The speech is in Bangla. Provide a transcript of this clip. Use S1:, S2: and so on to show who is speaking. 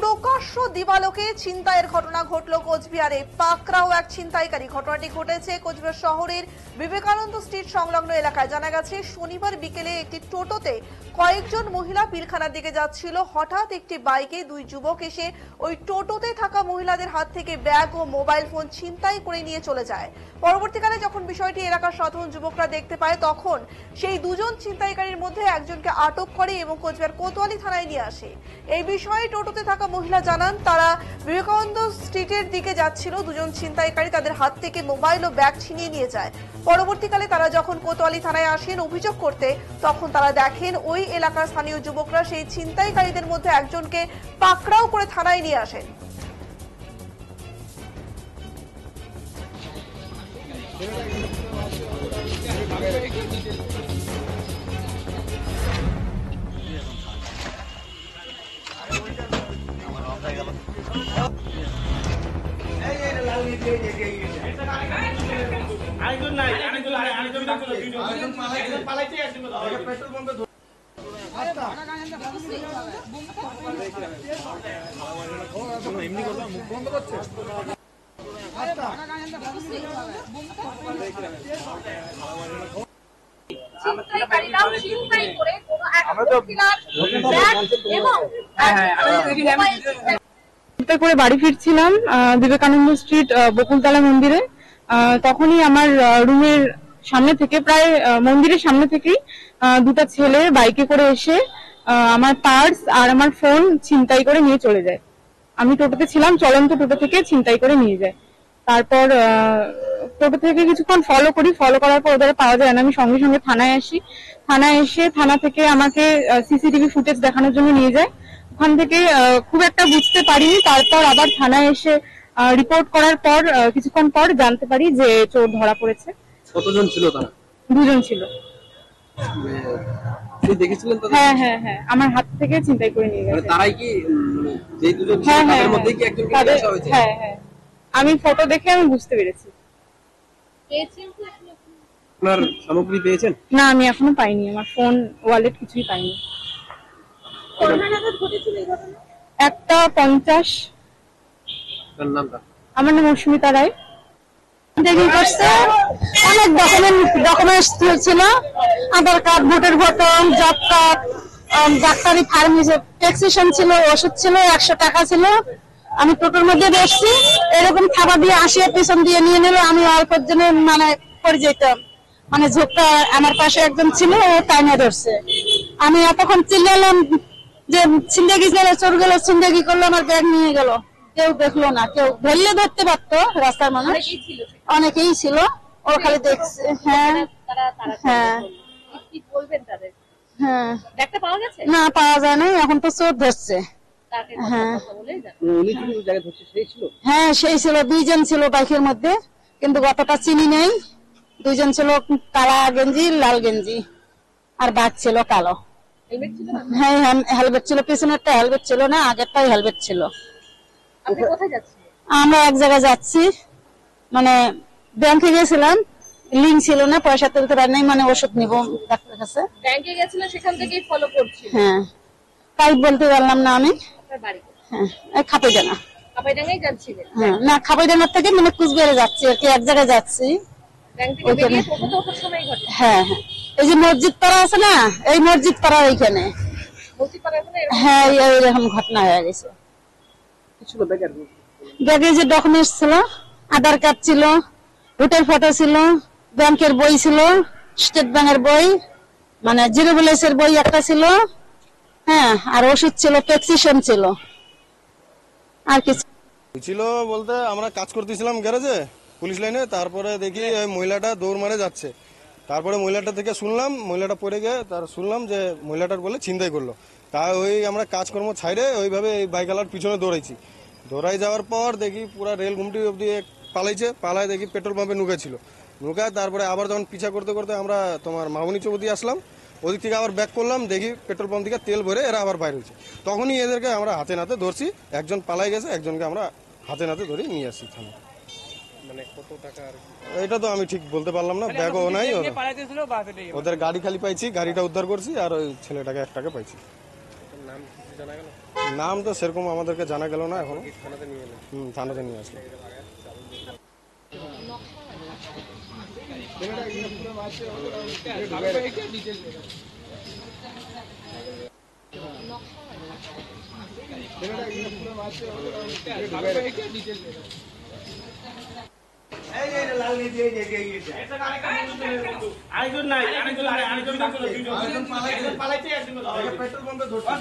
S1: প্রকাশ্য দিবালোকে ছিনতাইয়ের ঘটনা ঘটল কোচবিহারে। পাকড়াও এক ছিনতাইকারী। ঘটনাটি ঘটেছে কোচবিহার শহরের বিবেকানন্দ স্ট্রিট সংলগ্ন এলাকায়। জানা গেছে শনিবার বিকেলে একটি টোটোতে কয়েকজন মহিলা পিলখানার দিকে যাচ্ছিল। হঠাৎ একটি বাইকে দুই যুবক এসে ওই টোটোতে থাকা মহিলাদের হাত থেকে ব্যাগ ও মোবাইল ফোন ছিনতাই করে নিয়ে চলে যায়। পরবর্তীকালে যখন বিষয়টি এলাকার সাধারণ যুবকরা দেখতে পায়, তখন সেই দুজন ছিনতাইকারীর মধ্যে একজনকে আটক করে এবং কোচবিহার কোতোয়ালি থানায় নিয়ে আসে। এই বিষয়ে টোটোতে থাকা মহিলা জানান, তারা বিবেকানন্দ স্ট্রিটের দিকে যাচ্ছিল। দুজন ছিনতাইকারী তাদের হাত থেকে মোবাইল ও ব্যাগ ছিনিয়ে নিয়ে যায়। পরবর্তীকালে তারা যখন কোতোয়ালি থানায় আসেন অভিযোগ করতে, তখন তারা দেখেন ওই এলাকার স্থানীয় যুবকরা সেই ছিনতাইকারীদের মধ্যে একজনকে পাকড়াও করে থানায় নিয়ে আসেন।
S2: করে বাড়ি ফিরছিলাম বিবেকানন্দ স্ট্রিট বকুলতলা মন্দিরে। তখনই আমার রুমের সামনে থেকে, প্রায় মন্দিরের সামনে থেকেই দুটো ছেলে বাইকে করে এসে আমার পার্স আর আমার ফোন ছিনতাই করে নিয়ে চলে যায়। আমি টোটোতে ছিলাম, চলন্ত টোটো থেকে ছিনতাই করে নিয়ে যায়। তারপর টোটো থেকে কিছুক্ষণ ফলো করার পর ওদের পাওয়া যায় না। আমি সঙ্গে সঙ্গে থানায় আসি। থানায় এসে থানা থেকে আমাকে সিসিটিভি ফুটেজ দেখানোর জন্য নিয়ে যায়। ওখান থেকে খুব একটা বুঝতে পারিনি। তারপর আবার থানায় এসে রিপোর্ট করার পর কিছুক্ষণ পর জানতে পারি যে চোর ধরা পড়েছে।
S3: কতজন ছিল তারা?
S2: দুজন ছিল।
S3: দেখেছিলেন?
S2: হ্যাঁ হ্যাঁ হ্যাঁ, আমার হাত থেকে ছিনতাই করে নিয়ে গেছে।
S3: তারাই কি যে দুজন ছিল তাদের মধ্যেই কি একজনকে নিয়ে আসা হয়েছে?
S2: হ্যাঁ হ্যাঁ, আমি ফটো দেখে আমি বুঝতে পেরেছি।
S3: আপনার সামগ্রী পেয়েছেন?
S2: না, আমি এখনো পাইনি। আমার ফোন, ওয়ালেট কিছুই পাইনি। 1:50।
S3: নামটা?
S2: আমার নাম অস্মিতা রায়।
S4: দেখি করছে অনেক ডকুমেন্টস ছিল, Aadhaar card, voter photo, job card, ডাক্তারি ফার্মেসি প্রেসক্রিপশন ছিল, ওষুধ ছিল, 100 টাকা ছিল। আমি টোটোর মধ্যে বসছি, এরকম খাবার দিয়ে আসিয়ে পিছন দিয়ে নিয়ে নিল। আমি অল্পের জন্য পড়ে যেতাম, ঝোঁকটা আমার পাশে একজন ছিল, ও টাইনা ধরছে। আমি এতক্ষণ চিল্লালাম যে ছিন্দাগি গেল, চোর গেল, ছিন্দাগি করলো, আমার ব্যাগ নিয়ে গেল। কেউ দেখলো না, কেউ ধরলে ধরতে পারতো, রাস্তার মানুষ অনেকেই ছিল, ও খালি দেখছে। হ্যাঁ হ্যাঁ হ্যাঁ, না পাওয়া যায় না, এখন তো চোর ধরছে। হ্যাঁ সেই ছিল, 2 জন ছিল বাইকের মধ্যে, কিন্তু গতটা চিনি নেই। 2 জন ছিল কালা গেঞ্জি, লাল গেঞ্জি, আর বাঘ ছিল কালো। হ্যাঁ হ্যাঁ, হেলমেট ছিল, পিছনেরটা হেলমেট ছিল না, আগেরটাই হেলমেট ছিল। আমরা এক জায়গায় যাচ্ছি, ব্যাংকে গেছিলাম, লিঙ্ক ছিল না, পয়সা তুলতে পারি নাই, ওষুধ নিব ডাক্তারের কাছে।
S5: ব্যাংকে গেছিলেন, সেখান থেকেই ফলো করছি।
S4: হ্যাঁ, তাই বলতে পারলাম না আমি। হ্যাঁ, খাপাইডাঙ্গা।
S5: খাপাইডাঙ্গাই যাচ্ছিলেন?
S4: হ্যাঁ, না খাপাইডাঙ্গা থেকে কুচবিহারে যাচ্ছি আর কি, এক জায়গায় যাচ্ছি। হ্যাঁ হ্যাঁ, এই যে মসজিদ পাড়া আছে না, এই মসজিদ পাড়া ওইখানে। হ্যাঁ, এরকম ঘটনা হয়ে গেছে। ব্যাগে যে ডকুমেন্টস ছিল, আধার কার্ড ছিল, ভোটার ফটো ছিল, ব্যাংকের বই ছিল, স্টেট ব্যাংকের বই, জিরো ব্যালেন্সের বই একটা ছিল। হ্যাঁ, আর ওষুধ ছিল, প্রেসক্রিপশন ছিল, আর কিছু
S6: ছিল বলতে আমরা কাজ করতেছিলাম গ্যারেজে, পুলিশ লাইনে। তারপরে দেখি ওই মহিলাটা দৌড় মারে যাচ্ছে। তারপরে মহিলাটা থেকে শুনলাম, মহিলাটা পড়ে গিয়ে তার শুনলাম যে মহিলাটার বলে ছিনতাই করলো। তা ওই আমরা কাজকর্ম ছাইড়ে ওইভাবে এই বাইকওয়ালার পিছনে দৌড়াইছি। দৌড়াই যাওয়ার পর দেখি পুরা রেল ঘুমটি অব্দি পালাইছে, পালায় দেখি পেট্রোল পাম্পে নুকেছিল। নুকায় তারপরে আবার যখন পিছা করতে করতে আমরা তোমার মামনি চৌধুরী আসলাম, ওদিক থেকে আবার ব্যাক করলাম, দেখি পেট্রোল পাম্প থেকে তেল ভরে এরা আবার বাইরে হয়েছে। তখনই এদেরকে আমরা হাতে নাতে ধরছি, একজন পালাই গেছে, একজনকে আমরা হাতে নাতে ধরে নিয়ে আসছি থানা।
S3: মানে কত টাকা আর
S6: এটা তো আমি ঠিক বলতে পারলাম না, ব্যাগও নাই, ওদের গাড়ি খালি পাইছি, গাড়িটা উদ্ধার করছি, আর ওই ছেলেটাকে একটাকে পাইছি।
S3: নাম কিছু জানা গেল?
S6: নাম তো সেরকম আমাদেরকে জানা গেল না এখনো।
S3: থানাতে নিয়ে এলেন?
S6: থানাতে নিয়ে আসলাম। পেট্রোল পাম্পে ধরছি।